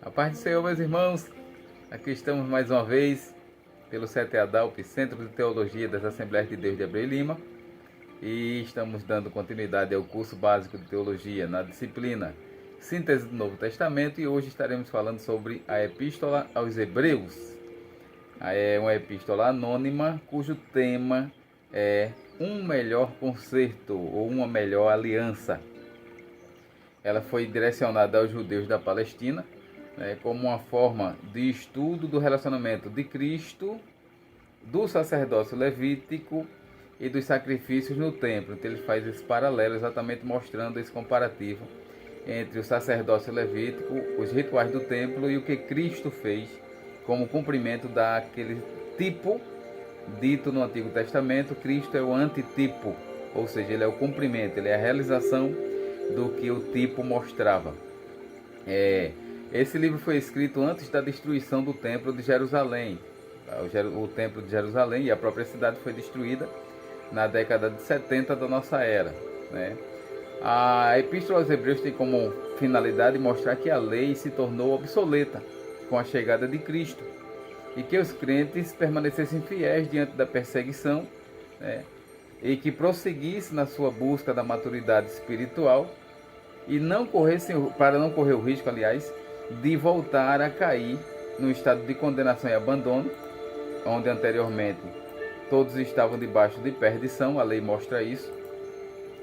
A paz do Senhor, meus irmãos. Aqui estamos mais uma vez pelo CETEADALP, Centro de Teologia das Assembleias de Deus de Abreu e Lima, e estamos dando continuidade ao curso básico de Teologia na disciplina Síntese do Novo Testamento, e hoje estaremos falando sobre a Epístola aos Hebreus. É uma epístola anônima cujo tema é um melhor concerto ou uma melhor aliança. Ela foi direcionada aos judeus da Palestina, como uma forma de estudo do relacionamento de Cristo, do sacerdócio levítico e dos sacrifícios no templo. Então ele faz esse paralelo, exatamente mostrando esse comparativo entre o sacerdócio levítico, os rituais do templo e o que Cristo fez como cumprimento daquele tipo dito no Antigo Testamento. Cristo é o antitipo, ou seja, ele é o cumprimento, ele é a realização do que o tipo mostrava. Esse livro foi escrito antes da destruição do Templo de Jerusalém. O Templo de Jerusalém e a própria cidade foi destruída na década de 70 da nossa era, A Epístola aos Hebreus tem como finalidade mostrar que a lei se tornou obsoleta com a chegada de Cristo e que os crentes permanecessem fiéis diante da perseguição, e que prosseguissem na sua busca da maturidade espiritual e para não correr o risco, aliás, de voltar a cair no estado de condenação e abandono, onde anteriormente todos estavam debaixo de perdição. A lei mostra isso,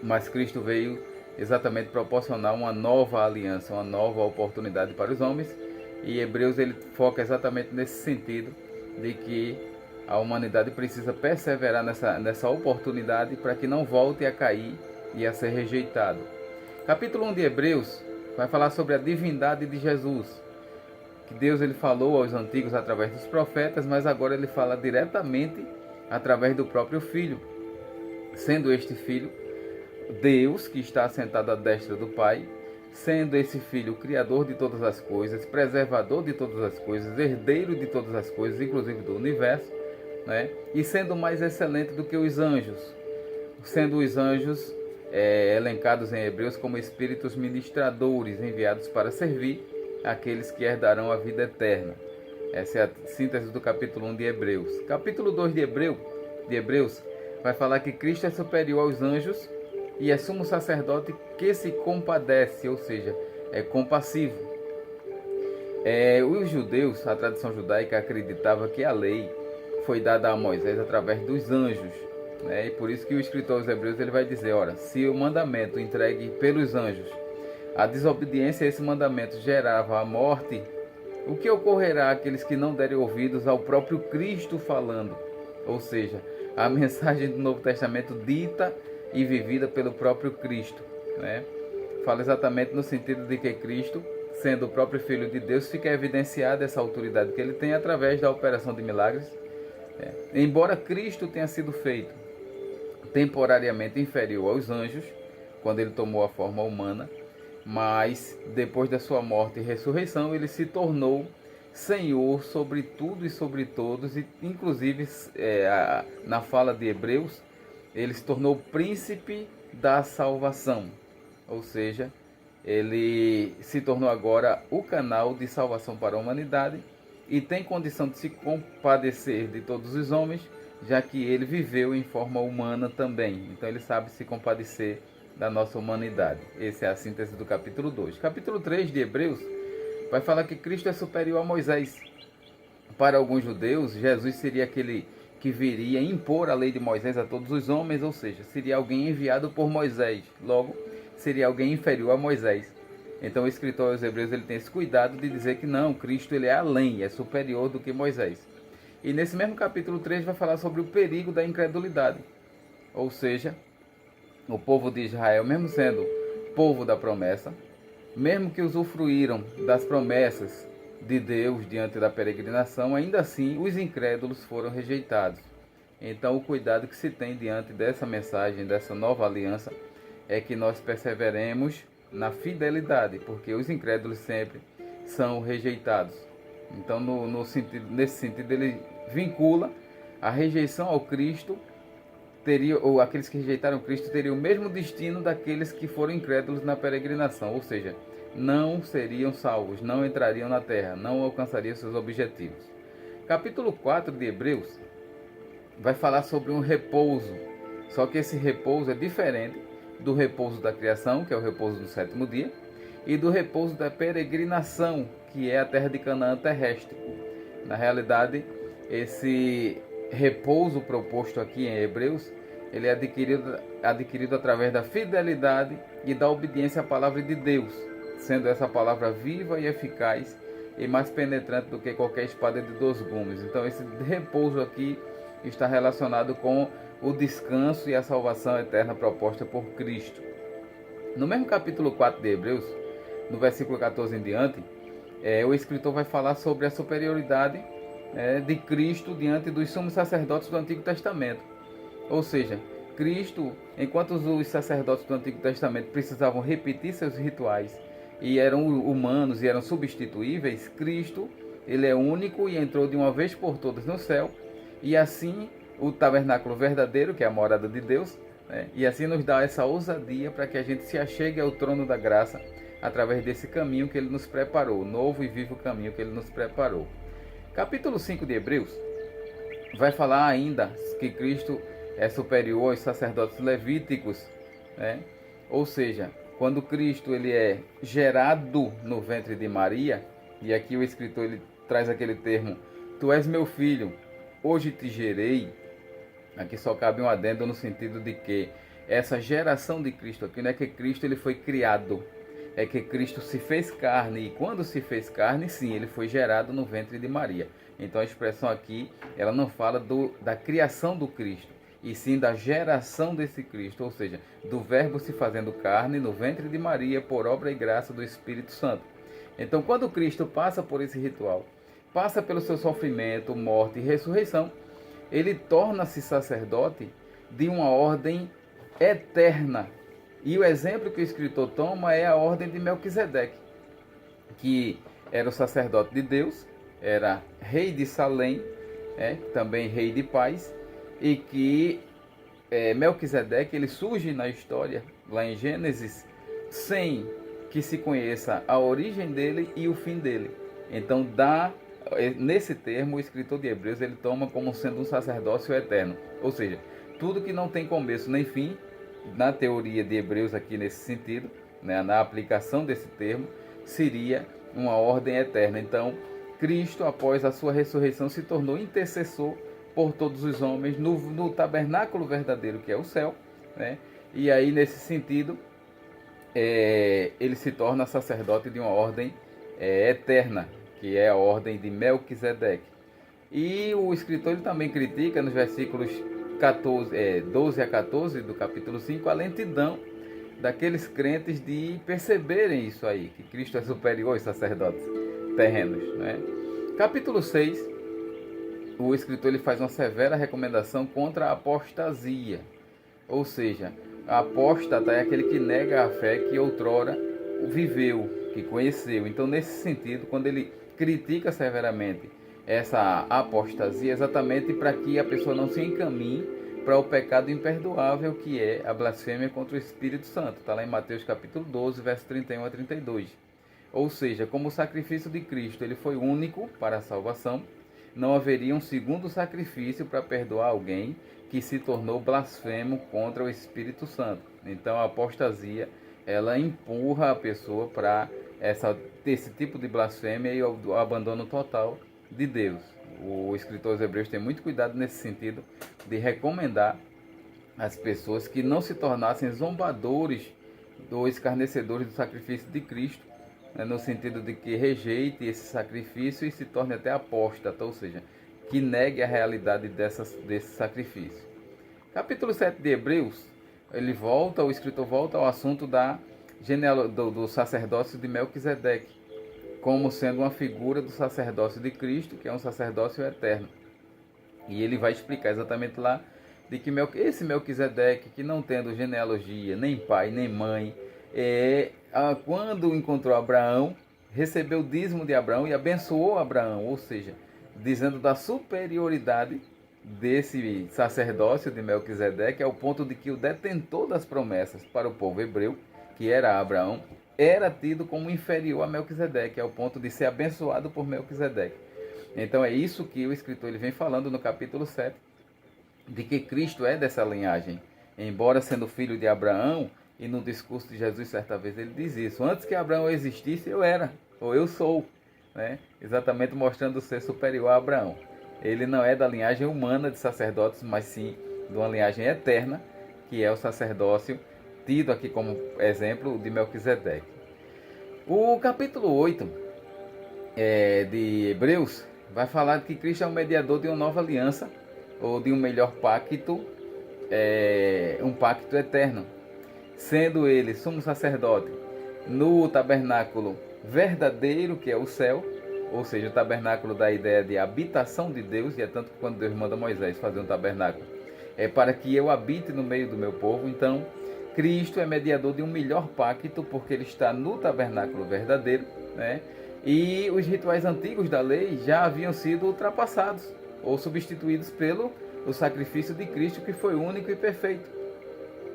mas Cristo veio exatamente proporcionar uma nova aliança, uma nova oportunidade para os homens, e Hebreus ele foca exatamente nesse sentido de que a humanidade precisa perseverar nessa oportunidade para que não volte a cair e a ser rejeitado. Capítulo 1 de Hebreus vai falar sobre a divindade de Jesus, que Deus ele falou aos antigos através dos profetas, mas agora ele fala diretamente através do próprio Filho, sendo este Filho Deus que está assentado à destra do Pai, sendo esse Filho o Criador de todas as coisas, preservador de todas as coisas, herdeiro de todas as coisas, inclusive do universo, e sendo mais excelente do que os anjos, sendo os anjos elencados em Hebreus como espíritos ministradores enviados para servir aqueles que herdarão a vida eterna. Essa é a síntese do capítulo 1 de Hebreus. Capítulo 2 de Hebreus vai falar que Cristo é superior aos anjos e é sumo sacerdote que se compadece, ou seja, é compassivo. Os judeus, a tradição judaica acreditava que a lei foi dada a Moisés através dos anjos, e por isso que o escritor aos Hebreus ele vai dizer, ora, se o mandamento entregue pelos anjos, a desobediência a esse mandamento gerava a morte, o que ocorrerá àqueles que não derem ouvidos ao próprio Cristo falando? Ou seja, a mensagem do Novo Testamento dita e vivida pelo próprio Cristo, Fala exatamente no sentido de que Cristo, sendo o próprio Filho de Deus, fica evidenciada essa autoridade que ele tem através da operação de milagres. Embora Cristo tenha sido feito temporariamente inferior aos anjos, quando ele tomou a forma humana, mas depois da sua morte e ressurreição, ele se tornou Senhor sobre tudo e sobre todos, e inclusive na fala de Hebreus, ele se tornou príncipe da salvação, ou seja, ele se tornou agora o canal de salvação para a humanidade e tem condição de se compadecer de todos os homens, já que ele viveu em forma humana também. Então ele sabe se compadecer da nossa humanidade. Essa é a síntese do capítulo 2. Capítulo 3 de Hebreus vai falar que Cristo é superior a Moisés. Para alguns judeus, Jesus seria aquele que viria impor a lei de Moisés a todos os homens, ou seja, seria alguém enviado por Moisés. Logo, seria alguém inferior a Moisés. Então o escritor aos Hebreus ele tem esse cuidado de dizer que não, Cristo ele é além, é superior do que Moisés. E nesse mesmo capítulo 3 vai falar sobre o perigo da incredulidade. Ou seja, o povo de Israel, mesmo sendo povo da promessa, mesmo que usufruíram das promessas de Deus diante da peregrinação, ainda assim os incrédulos foram rejeitados. Então o cuidado que se tem diante dessa mensagem, dessa nova aliança, é que nós perseveremos na fidelidade, porque os incrédulos sempre são rejeitados. Então nesse sentido ele vincula a rejeição ao Cristo, ou aqueles que rejeitaram Cristo teriam o mesmo destino daqueles que foram incrédulos na peregrinação, ou seja, não seriam salvos, não entrariam na terra, não alcançariam seus objetivos. Capítulo 4 de Hebreus vai falar sobre um repouso, só que esse repouso é diferente do repouso da criação, que é o repouso do sétimo dia, e do repouso da peregrinação, que é a terra de Canaã terrestre. Na realidade, esse repouso proposto aqui em Hebreus, ele é adquirido através da fidelidade e da obediência à palavra de Deus, sendo essa palavra viva e eficaz e mais penetrante do que qualquer espada de 2 gumes. Então esse repouso aqui está relacionado com o descanso e a salvação eterna proposta por Cristo. No mesmo capítulo 4 de Hebreus, no versículo 14 em diante, o escritor vai falar sobre a superioridade de Cristo diante dos sumos sacerdotes do Antigo Testamento. Ou seja, Cristo, enquanto os sacerdotes do Antigo Testamento precisavam repetir seus rituais e eram humanos e eram substituíveis, Cristo, ele é único e entrou de uma vez por todas no céu, e assim o tabernáculo verdadeiro, que é a morada de Deus, e assim nos dá essa ousadia para que a gente se achegue ao trono da graça através desse caminho que ele nos preparou, novo e vivo caminho que ele nos preparou. Capítulo 5 de Hebreus vai falar ainda que Cristo é superior aos sacerdotes levíticos, ou seja, quando Cristo ele é gerado no ventre de Maria, e aqui o escritor ele traz aquele termo, tu és meu filho, hoje te gerei. Aqui só cabe um adendo no sentido de que essa geração de Cristo aqui não é que Cristo ele foi criado, é que Cristo se fez carne, e quando se fez carne, sim, ele foi gerado no ventre de Maria. Então a expressão aqui, ela não fala da criação do Cristo, e sim da geração desse Cristo, ou seja, do verbo se fazendo carne no ventre de Maria por obra e graça do Espírito Santo. Então quando Cristo passa por esse ritual, passa pelo seu sofrimento, morte e ressurreição, ele torna-se sacerdote de uma ordem eterna. E o exemplo que o escritor toma é a ordem de Melquisedeque, que era o sacerdote de Deus, era rei de Salém, também rei de paz, e que Melquisedeque ele surge na história, lá em Gênesis, sem que se conheça a origem dele e o fim dele. Então, nesse termo, o escritor de Hebreus ele toma como sendo um sacerdócio eterno, ou seja, tudo que não tem começo nem fim, na teoria de Hebreus aqui nesse sentido, na aplicação desse termo, seria uma ordem eterna. Então, Cristo, após a sua ressurreição, se tornou intercessor por todos os homens no tabernáculo verdadeiro, que é o céu, E aí, nesse sentido, ele se torna sacerdote de uma ordem eterna, que é a ordem de Melquisedeque. E o escritor ele também critica nos versículos 12 a 14 do capítulo 5 a lentidão daqueles crentes de perceberem isso aí, que Cristo é superior aos sacerdotes terrenos. Capítulo 6, o escritor ele faz uma severa recomendação contra a apostasia, ou seja, a apóstata é aquele que nega a fé que outrora viveu, que conheceu. Então, nesse sentido, quando ele critica severamente essa apostasia, exatamente para que a pessoa não se encaminhe para o pecado imperdoável que é a blasfêmia contra o Espírito Santo. Está lá em Mateus capítulo 12, verso 31 a 32. Ou seja, como o sacrifício de Cristo ele foi único para a salvação, não haveria um segundo sacrifício para perdoar alguém que se tornou blasfemo contra o Espírito Santo. Então a apostasia ela empurra a pessoa para esse tipo de blasfêmia e o abandono total de Deus. O escritor aos Hebreus tem muito cuidado nesse sentido de recomendar às pessoas que não se tornassem zombadores ou escarnecedores do sacrifício de Cristo, no sentido de que rejeite esse sacrifício e se torne até apóstata, ou seja, que negue a realidade desse sacrifício. Capítulo 7 de Hebreus, o escritor volta ao assunto do sacerdócio de Melquisedeque, como sendo uma figura do sacerdócio de Cristo, que é um sacerdócio eterno. E ele vai explicar exatamente lá de que esse Melquisedeque, que não tendo genealogia, nem pai, nem mãe, quando encontrou Abraão, recebeu o dízimo de Abraão e abençoou Abraão, ou seja, dizendo da superioridade desse sacerdócio de Melquisedeque, ao ponto de que o detentor das promessas para o povo hebreu, que era Abraão, era tido como inferior a Melquisedeque, ao ponto de ser abençoado por Melquisedeque. Então é isso que o escritor ele vem falando no capítulo 7, de que Cristo é dessa linhagem. Embora sendo filho de Abraão, e no discurso de Jesus certa vez ele diz isso: antes que Abraão existisse, eu era, ou eu sou, né? Exatamente mostrando ser superior a Abraão. Ele não é da linhagem humana de sacerdotes, mas sim de uma linhagem eterna, que é o sacerdócio tido aqui como exemplo de Melquisedeque. O capítulo 8 de Hebreus vai falar que Cristo é um mediador de uma nova aliança, ou de um melhor pacto, um pacto eterno, sendo ele sumo sacerdote no tabernáculo verdadeiro, que é o céu, ou seja, o tabernáculo da ideia de habitação de Deus, e é tanto que quando Deus manda Moisés fazer um tabernáculo, é para que eu habite no meio do meu povo. Então, Cristo é mediador de um melhor pacto, porque ele está no tabernáculo verdadeiro, né? E os rituais antigos da lei já haviam sido ultrapassados, ou substituídos pelo sacrifício de Cristo, que foi único e perfeito.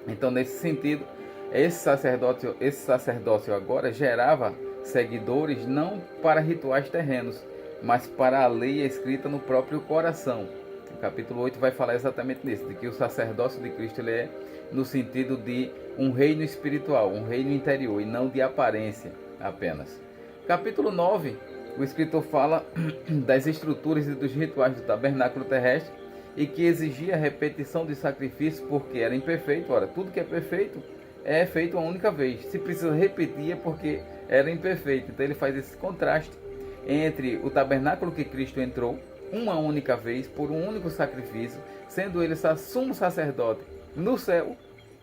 Então, nesse sentido, esse sacerdócio agora gerava seguidores não para rituais terrenos, mas para a lei escrita no próprio coração. O capítulo 8 vai falar exatamente nisso, de que o sacerdócio de Cristo ele é no sentido de um reino espiritual, um reino interior, e não de aparência apenas. Capítulo 9, o escritor fala das estruturas e dos rituais do tabernáculo terrestre, e que exigia repetição de sacrifício porque era imperfeito. Ora, tudo que é perfeito é feito uma única vez. Se precisa repetir é porque era imperfeito. Então ele faz esse contraste entre o tabernáculo que Cristo entrou uma única vez por um único sacrifício, sendo ele sumo sacerdote no céu,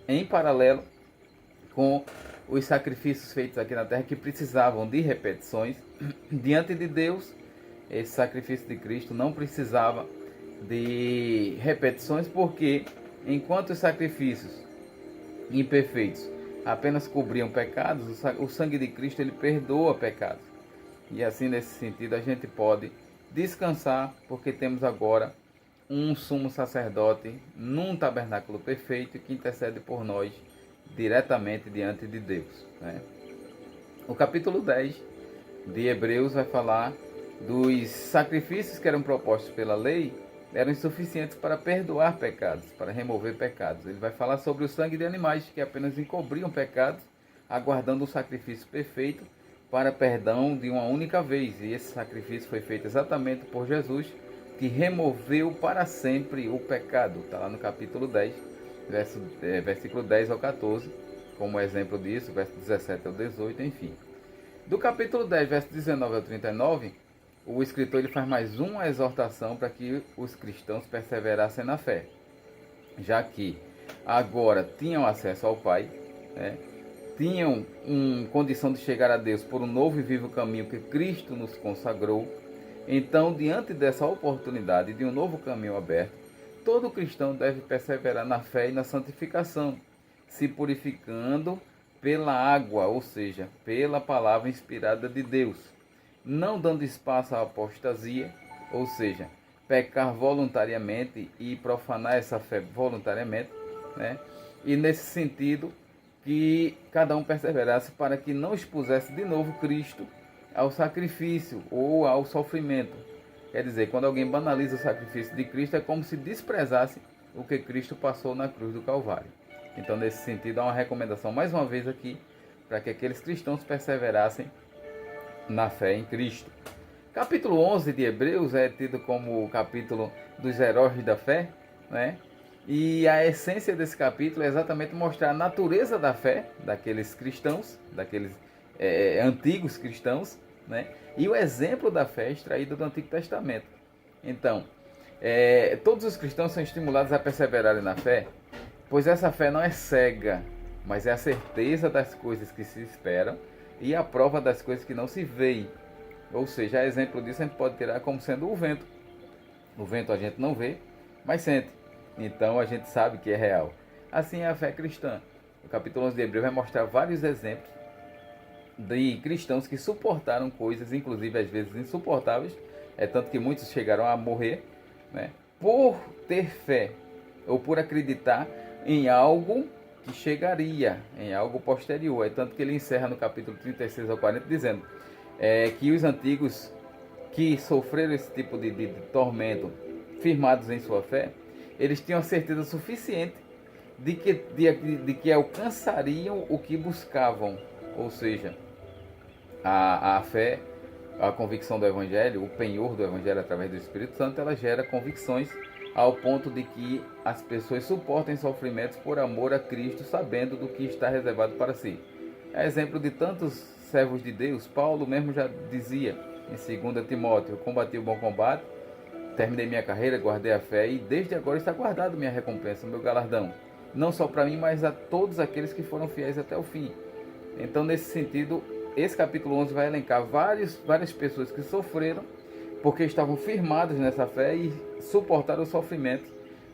em paralelo com os sacrifícios feitos aqui na terra, que precisavam de repetições. Diante de Deus, esse sacrifício de Cristo não precisava de repetições, porque enquanto os sacrifícios imperfeitos apenas cobriam pecados, o sangue de Cristo ele perdoa pecados. E assim, nesse sentido, a gente pode descansar, porque temos agora um sumo sacerdote num tabernáculo perfeito que intercede por nós diretamente diante de Deus, né? O capítulo 10 de Hebreus vai falar dos sacrifícios que eram propostos pela lei, eram insuficientes para perdoar pecados, para remover pecados. Ele vai falar sobre o sangue de animais que apenas encobriam pecados, aguardando o sacrifício perfeito para perdão de uma única vez. E esse sacrifício foi feito exatamente por Jesus, que removeu para sempre o pecado. Está lá no capítulo 10, versículo 10 ao 14, como exemplo disso, verso 17 ao 18, enfim. Do capítulo 10, verso 19 ao 39, o escritor ele faz mais uma exortação para que os cristãos perseverassem na fé, já que agora tinham acesso ao Pai, né? Tinham condição de chegar a Deus por um novo e vivo caminho que Cristo nos consagrou. Então, diante dessa oportunidade de um novo caminho aberto, todo cristão deve perseverar na fé e na santificação, se purificando pela água, ou seja, pela palavra inspirada de Deus, não dando espaço à apostasia, ou seja, pecar voluntariamente e profanar essa fé voluntariamente, né? E nesse sentido, que cada um perseverasse para que não expusesse de novo Cristo ao sacrifício ou ao sofrimento. Quer dizer, quando alguém banaliza o sacrifício de Cristo, é como se desprezasse o que Cristo passou na cruz do Calvário. Então, nesse sentido, há uma recomendação mais uma vez aqui, para que aqueles cristãos perseverassem na fé em Cristo. Capítulo 11 de Hebreus é tido como o capítulo dos heróis da fé, né? E a essência desse capítulo é exatamente mostrar a natureza da fé daqueles cristãos, daqueles antigos cristãos, né? E o exemplo da fé extraído do Antigo Testamento. Então, todos os cristãos são estimulados a perseverarem na fé, pois essa fé não é cega, mas é a certeza das coisas que se esperam e a prova das coisas que não se veem. Ou seja, exemplo disso a gente pode tirar como sendo o vento. O vento a gente não vê, mas sente. Então a gente sabe que é real. Assim é a fé cristã. O capítulo 11 de Hebreus vai mostrar vários exemplos de cristãos que suportaram coisas, inclusive às vezes insuportáveis, tanto que muitos chegaram a morrer, né, por ter fé, ou por acreditar em algo que chegaria em algo posterior. É tanto que ele encerra no capítulo 36 ao 40 dizendo que os antigos que sofreram esse tipo de tormento, firmados em sua fé, eles tinham a certeza suficiente de que alcançariam o que buscavam, ou seja, a fé, a convicção do Evangelho, o penhor do Evangelho através do Espírito Santo, ela gera convicções ao ponto de que as pessoas suportem sofrimentos por amor a Cristo, sabendo do que está reservado para si. É exemplo de tantos servos de Deus. Paulo mesmo já dizia em 2 Timóteo: combati o bom combate, terminei minha carreira, guardei a fé e desde agora está guardado minha recompensa, meu galardão. Não só para mim, mas a todos aqueles que foram fiéis até o fim. Então, nesse sentido, esse capítulo 11 vai elencar várias pessoas que sofreram porque estavam firmados nessa fé e suportaram o sofrimento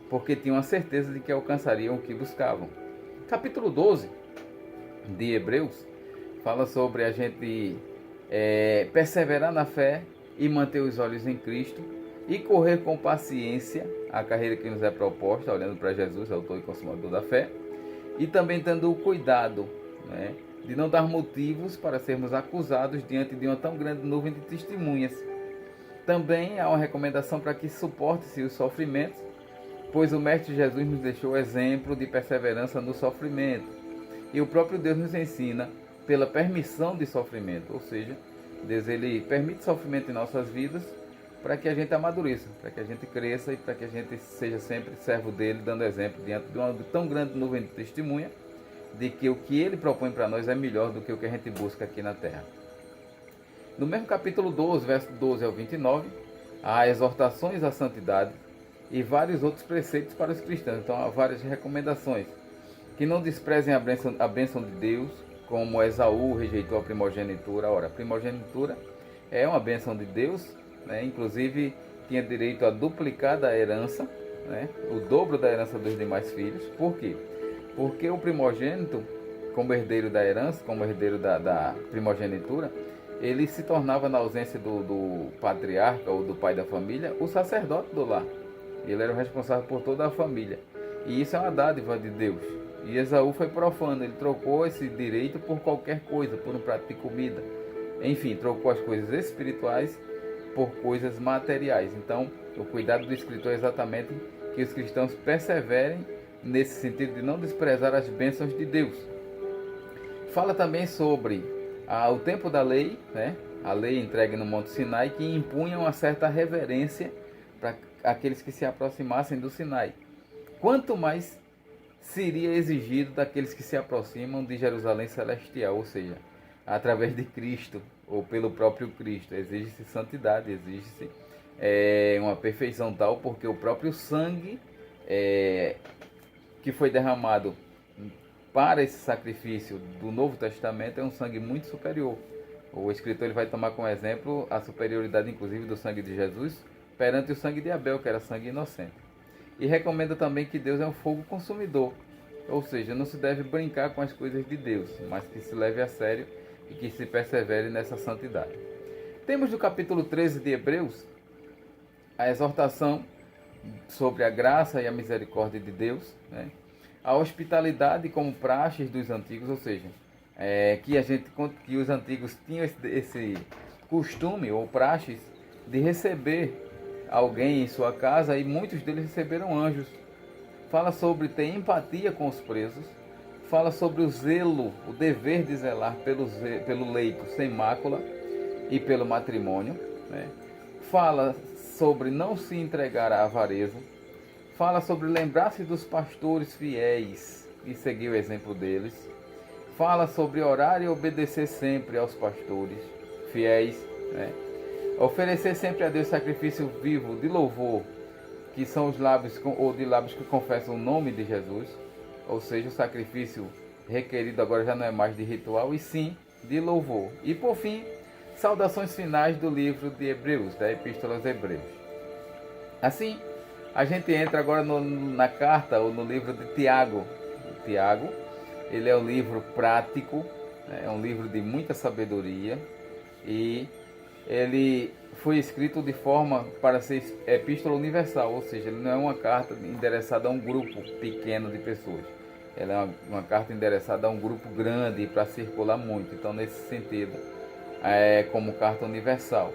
porque tinham a certeza de que alcançariam o que buscavam. Capítulo 12 de Hebreus fala sobre a gente perseverar na fé e manter os olhos em Cristo e correr com paciência a carreira que nos é proposta, olhando para Jesus, autor e consumador da fé, e também tendo o cuidado, né, de não dar motivos para sermos acusados diante de uma tão grande nuvem de testemunhas. Também há uma recomendação para que suporte-se os sofrimentos, pois o Mestre Jesus nos deixou exemplo de perseverança no sofrimento. E o próprio Deus nos ensina pela permissão de sofrimento, ou seja, Deus ele permite sofrimento em nossas vidas para que a gente amadureça, para que a gente cresça e para que a gente seja sempre servo dele, dando exemplo diante de uma tão grande nuvem de testemunha, de que o que ele propõe para nós é melhor do que o que a gente busca aqui na terra. No mesmo capítulo 12, verso 12 ao 29, há exortações à santidade e vários outros preceitos para os cristãos. Então há várias recomendações. Que não desprezem a bênção de Deus, como Esaú rejeitou a primogenitura. Ora, a primogenitura é uma bênção de Deus, né? Inclusive tinha direito a duplicar da herança, né? O dobro da herança dos demais filhos. Por quê? Porque o primogênito, como herdeiro da herança, como herdeiro da primogenitura, ele se tornava, na ausência do patriarca ou do pai da família, o sacerdote do lar. Ele era o responsável por toda a família. E isso é uma dádiva de Deus. E Esaú foi profano, ele trocou esse direito por qualquer coisa, por um prato de comida. Enfim, trocou as coisas espirituais por coisas materiais. Então, o cuidado do escritor é exatamente que os cristãos perseverem nesse sentido de não desprezar as bênçãos de Deus. Fala também sobre o tempo da lei, né? A lei entregue no Monte Sinai, que impunha uma certa reverência para aqueles que se aproximassem do Sinai. Quanto mais seria exigido daqueles que se aproximam de Jerusalém Celestial, ou seja, através de Cristo ou pelo próprio Cristo. Exige-se santidade, exige-se uma perfeição tal, porque o próprio sangue que foi derramado para esse sacrifício do Novo Testamento é um sangue muito superior. O escritor ele vai tomar como exemplo a superioridade, inclusive, do sangue de Jesus perante o sangue de Abel, que era sangue inocente. E recomenda também que Deus é um fogo consumidor, ou seja, não se deve brincar com as coisas de Deus, mas que se leve a sério e que se persevere nessa santidade. Temos no capítulo 13 de Hebreus a exortação sobre a graça e a misericórdia de Deus, né? A hospitalidade como praxes dos antigos, ou seja, que os antigos tinham esse costume ou praxes de receber alguém em sua casa, e muitos deles receberam anjos. Fala sobre ter empatia com os presos, fala sobre o zelo, o dever de zelar pelo leito sem mácula e pelo matrimônio, né? Fala sobre não se entregar à avareza, fala sobre lembrar-se dos pastores fiéis e seguir o exemplo deles, fala sobre orar e obedecer sempre aos pastores fiéis, né? Oferecer sempre a Deus sacrifício vivo de louvor, que são os lábios ou de lábios que confessam o nome de Jesus, ou seja, o sacrifício requerido agora já não é mais de ritual, e sim de louvor. E por fim, saudações finais do livro de Hebreus, da Epístola aos Hebreus. Assim, a gente entra agora na carta ou no livro de Tiago. Tiago, ele é um livro prático, é um livro de muita sabedoria, e ele foi escrito de forma para ser epístola universal, ou seja, ele não é uma carta endereçada a um grupo pequeno de pessoas. ela é uma carta endereçada a um grupo grande para circular muito. Então, nesse sentido, é como carta universal.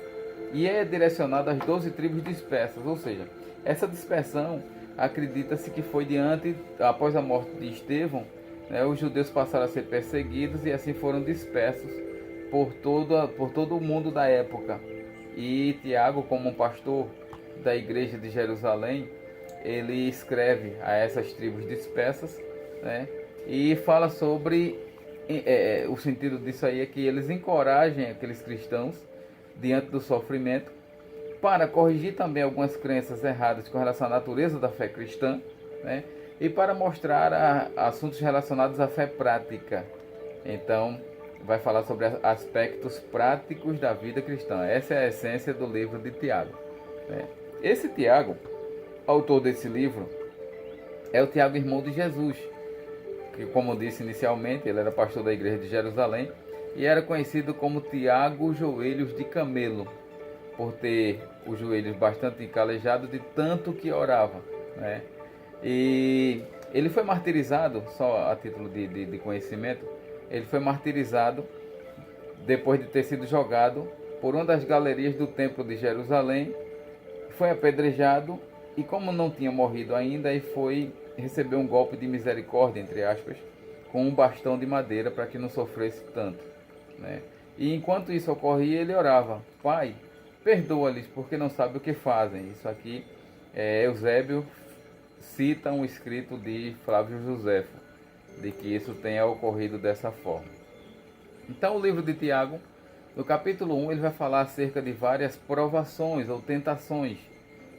E é direcionada às 12 tribos dispersas, ou seja, essa dispersão acredita-se que foi após a morte de Estevão, né, os judeus passaram a ser perseguidos e assim foram dispersos por todo o mundo da época. E Tiago, como um pastor da igreja de Jerusalém, ele escreve a essas tribos dispersas, né, e fala sobre o sentido disso aí é que eles encoragem aqueles cristãos diante do sofrimento para corrigir também algumas crenças erradas com relação à natureza da fé cristã, né, e para mostrar assuntos relacionados à fé prática. Então, vai falar sobre aspectos práticos da vida cristã. Essa é a essência do livro de Tiago, né? Esse Tiago, autor desse livro, é o Tiago, irmão de Jesus, que, como disse inicialmente, ele era pastor da igreja de Jerusalém e era conhecido como Tiago Joelhos de Camelo, por ter os joelhos bastante encalejados de tanto que orava, né? E ele foi martirizado, só a título de conhecimento, ele foi martirizado depois de ter sido jogado por uma das galerias do templo de Jerusalém, foi apedrejado e, como não tinha morrido ainda, ele foi receber um golpe de misericórdia, entre aspas, com um bastão de madeira para que não sofresse tanto, né? E enquanto isso ocorria, ele orava: Pai, perdoa-lhes porque não sabem o que fazem. Isso aqui Eusébio cita um escrito de Flávio Josefo, de que isso tenha ocorrido dessa forma. Então, o livro de Tiago, no capítulo 1, ele vai falar acerca de várias provações ou tentações,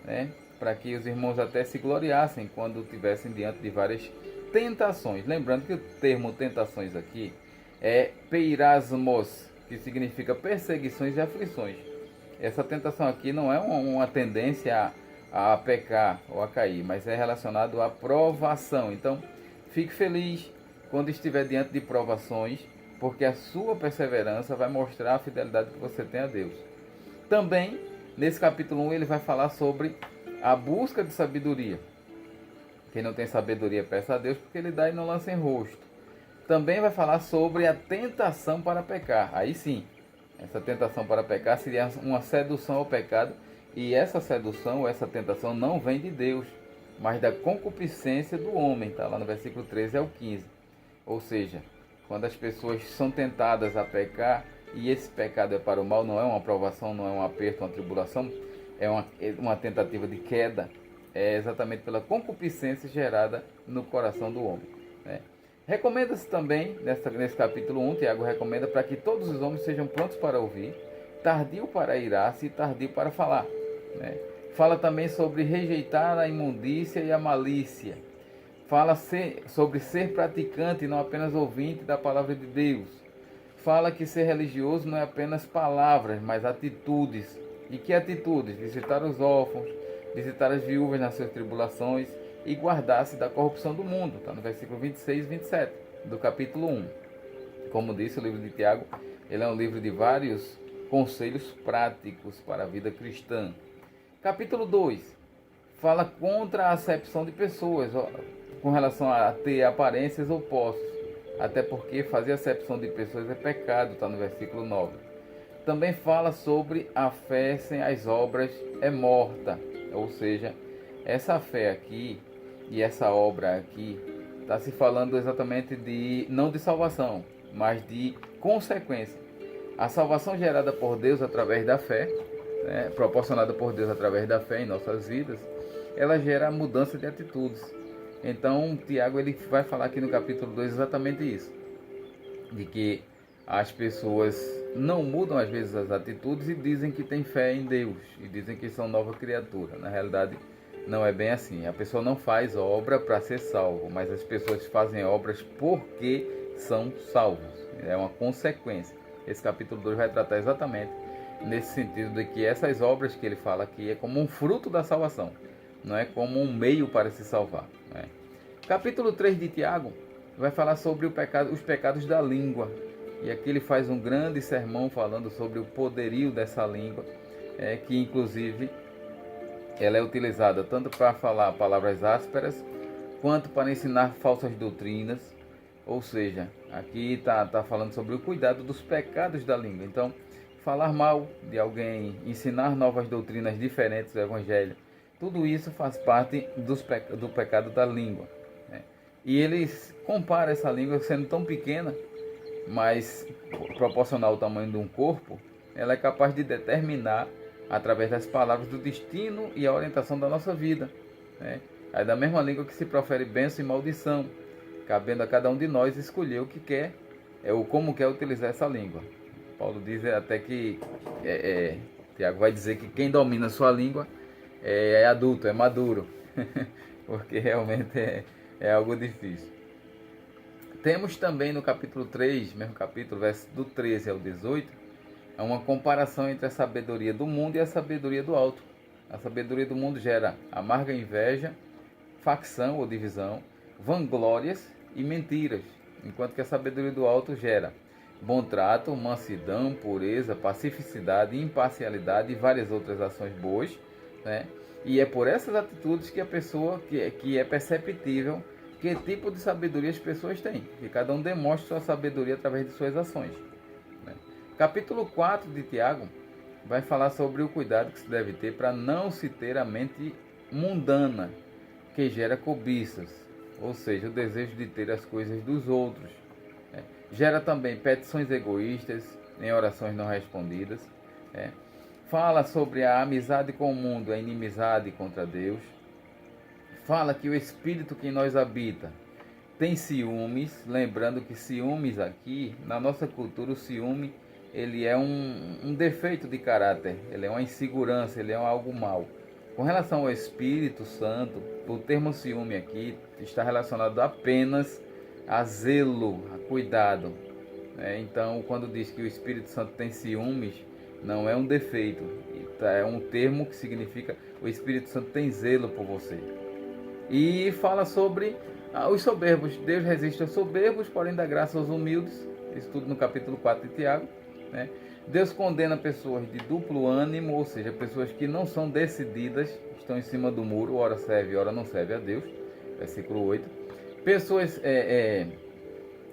né, para que os irmãos até se gloriassem quando estivessem diante de várias tentações. Lembrando que o termo tentações aqui é peirasmos, que significa perseguições e aflições. Essa tentação aqui não é uma tendência a pecar ou a cair, mas é relacionado à provação. Então, fique feliz quando estiver diante de provações, porque a sua perseverança vai mostrar a fidelidade que você tem a Deus. Também, nesse capítulo 1, ele vai falar sobre a busca de sabedoria. Quem não tem sabedoria, peça a Deus, porque ele dá e não lança em rosto. Também vai falar sobre a tentação para pecar. Aí sim, essa tentação para pecar seria uma sedução ao pecado, e essa sedução, essa tentação não vem de Deus, mas da concupiscência do homem. Está lá no versículo 13 ao 15. Ou seja, quando as pessoas são tentadas a pecar, e esse pecado é para o mal, não é uma provação, não é um aperto, uma tribulação, é uma tentativa de queda, é exatamente pela concupiscência gerada no coração do homem, né? Recomenda-se também, nesse capítulo 1, Tiago recomenda para que todos os homens sejam prontos para ouvir, tardio para irar-se e tardio para falar, né? Fala também sobre rejeitar a imundícia e a malícia. Fala sobre ser praticante e não apenas ouvinte da palavra de Deus. Fala que ser religioso não é apenas palavras, mas atitudes. E que atitudes? Visitar os órfãos, visitar as viúvas nas suas tribulações e guardar-se da corrupção do mundo. Está no versículo 26 e 27 do capítulo 1. Como disse, o livro de Tiago, ele é um livro de vários conselhos práticos para a vida cristã. Capítulo 2 fala contra a acepção de pessoas com relação a ter aparências ou posses, até porque fazer acepção de pessoas é pecado, está no versículo 9. Também fala sobre a fé sem as obras é morta, ou seja, essa fé aqui e essa obra aqui está se falando exatamente não de salvação, mas de consequência. A salvação gerada por Deus através da fé, né, proporcionada por Deus através da fé em nossas vidas, ela gera mudança de atitudes. Então, Tiago ele vai falar aqui no capítulo 2 exatamente isso, de que as pessoas não mudam às vezes as atitudes e dizem que têm fé em Deus, e dizem que são nova criatura. Na realidade, não é bem assim. A pessoa não faz obra para ser salvo, mas as pessoas fazem obras porque são salvos. É uma consequência. Esse capítulo 2 vai tratar exatamente nesse sentido de que essas obras que ele fala aqui é como um fruto da salvação, não é como um meio para se salvar, né? Capítulo 3 de Tiago vai falar sobre os pecados da língua. E aqui ele faz um grande sermão falando sobre o poderio dessa língua, que inclusive ela é utilizada tanto para falar palavras ásperas, quanto para ensinar falsas doutrinas. Ou seja, aqui está falando sobre o cuidado dos pecados da língua. Então, falar mal de alguém, ensinar novas doutrinas diferentes do Evangelho, tudo isso faz parte do pecado da língua, né? E eles comparam essa língua sendo tão pequena, mas proporcional ao tamanho de um corpo, ela é capaz de determinar, através das palavras, do destino e a orientação da nossa vida, né? É da mesma língua que se profere bênção e maldição, cabendo a cada um de nós escolher o que quer, ou como quer utilizar essa língua. Paulo diz até que, Tiago vai dizer que quem domina a sua língua é adulto, é maduro, porque realmente é algo difícil. Temos também no capítulo 3, mesmo capítulo, verso do 13 ao 18, uma comparação entre a sabedoria do mundo e a sabedoria do alto. A sabedoria do mundo gera amarga inveja, facção ou divisão, vanglórias e mentiras, enquanto que a sabedoria do alto gera bom trato, mansidão, pureza, pacificidade, imparcialidade e várias outras ações boas, né? E é por essas atitudes que a pessoa, que é perceptível que tipo de sabedoria as pessoas têm, que cada um demonstra sua sabedoria através de suas ações, né? Capítulo 4 de Tiago vai falar sobre o cuidado que se deve ter para não se ter a mente mundana, que gera cobiças, ou seja, o desejo de ter as coisas dos outros, né? Gera também petições egoístas em orações não respondidas, né? Fala sobre a amizade com o mundo, a inimizade contra Deus. Fala que o espírito que em nós habita tem ciúmes, lembrando que ciúmes aqui, na nossa cultura, o ciúme ele é um defeito de caráter, ele é uma insegurança, ele é algo mau. Com relação ao Espírito Santo, o termo ciúme aqui está relacionado apenas a zelo, a cuidado, né? Então, quando diz que o Espírito Santo tem ciúmes, não é um defeito, é um termo que significa o Espírito Santo tem zelo por você. E fala sobre os soberbos. Deus resiste aos soberbos, porém dá graça aos humildes. Isso tudo no capítulo 4 de Tiago, né? Deus condena pessoas de duplo ânimo, ou seja, pessoas que não são decididas, estão em cima do muro, ora serve, ora não serve a Deus. Versículo 8. Pessoas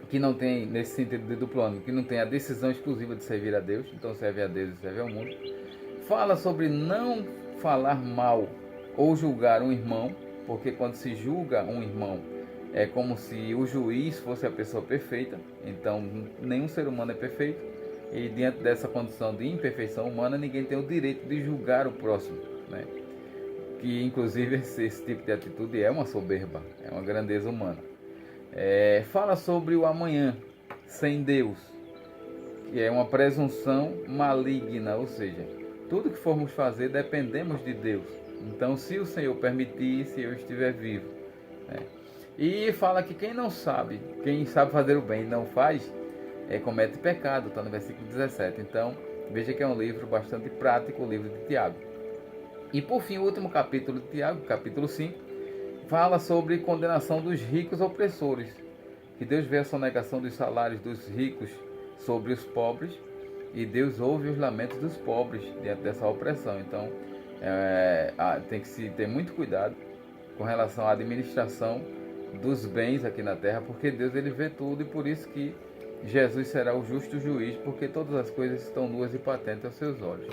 que não têm, nesse sentido de duplo ânimo, que não têm a decisão exclusiva de servir a Deus, então serve a Deus e serve ao mundo. Fala sobre não falar mal ou julgar um irmão, porque quando se julga um irmão, é como se o juiz fosse a pessoa perfeita. Então nenhum ser humano é perfeito, e diante dessa condição de imperfeição humana, ninguém tem o direito de julgar o próximo, né? Que inclusive esse tipo de atitude é uma soberba, é uma grandeza humana. Fala sobre o amanhã sem Deus, que é uma presunção maligna, ou seja, tudo que formos fazer dependemos de Deus. Então, se o Senhor permitir, se eu estiver vivo, né? E fala que quem sabe fazer o bem e não faz, comete pecado, está no versículo 17. Então, veja que é um livro bastante prático, o livro de Tiago. E por fim, o último capítulo de Tiago, capítulo 5, fala sobre condenação dos ricos opressores, que Deus vê a sonegação dos salários dos ricos sobre os pobres, e Deus ouve os lamentos dos pobres diante dessa opressão. Então, tem que se ter muito cuidado com relação à administração dos bens aqui na terra, porque Deus ele vê tudo, e por isso que Jesus será o justo juiz, porque todas as coisas estão nuas e patentes aos seus olhos,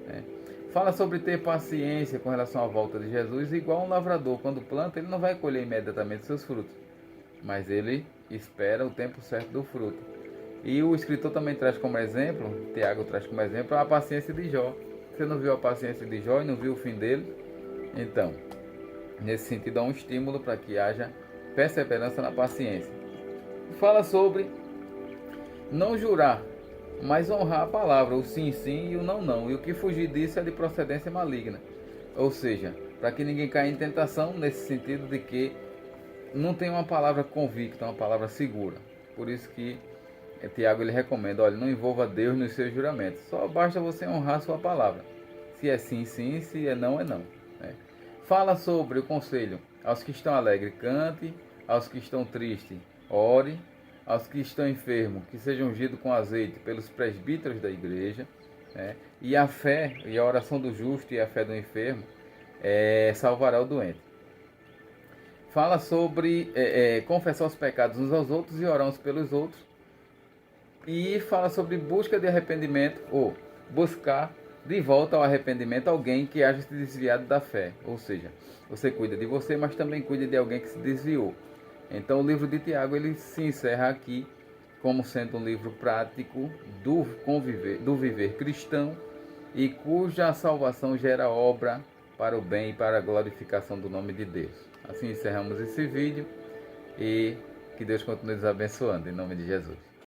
né? Fala sobre ter paciência com relação à volta de Jesus, igual um lavrador, quando planta, ele não vai colher imediatamente seus frutos, mas ele espera o tempo certo do fruto. E o escritor também traz como exemplo, Tiago traz como exemplo, a paciência de Jó. Você não viu a paciência de Jó e não viu o fim dele? Então, nesse sentido, há um estímulo para que haja perseverança na paciência. Fala sobre não jurar, mas honrar a palavra, o sim, sim e o não, não. E o que fugir disso é de procedência maligna. Ou seja, para que ninguém caia em tentação, nesse sentido de que não tem uma palavra convicta, uma palavra segura. Por isso que Tiago ele recomenda, olha, não envolva Deus nos seus juramentos. Só basta você honrar a sua palavra. Se é sim, sim, se é não, né? Fala sobre o conselho. Aos que estão alegres, cante. Aos que estão tristes, ore. Aos que estão enfermos, que sejam ungidos com azeite pelos presbíteros da igreja, né? E a fé, e a oração do justo e a fé do enfermo salvará o doente. fala sobre confessar os pecados uns aos outros e orar uns pelos outros. E fala sobre busca de arrependimento, ou buscar de volta ao arrependimento alguém que haja se desviado da fé. Ou seja, você cuida de você, mas também cuida de alguém que se desviou. Então o livro de Tiago ele se encerra aqui como sendo um livro prático do viver cristão e cuja salvação gera obra para o bem e para a glorificação do nome de Deus. Assim encerramos esse vídeo e que Deus continue nos abençoando, em nome de Jesus.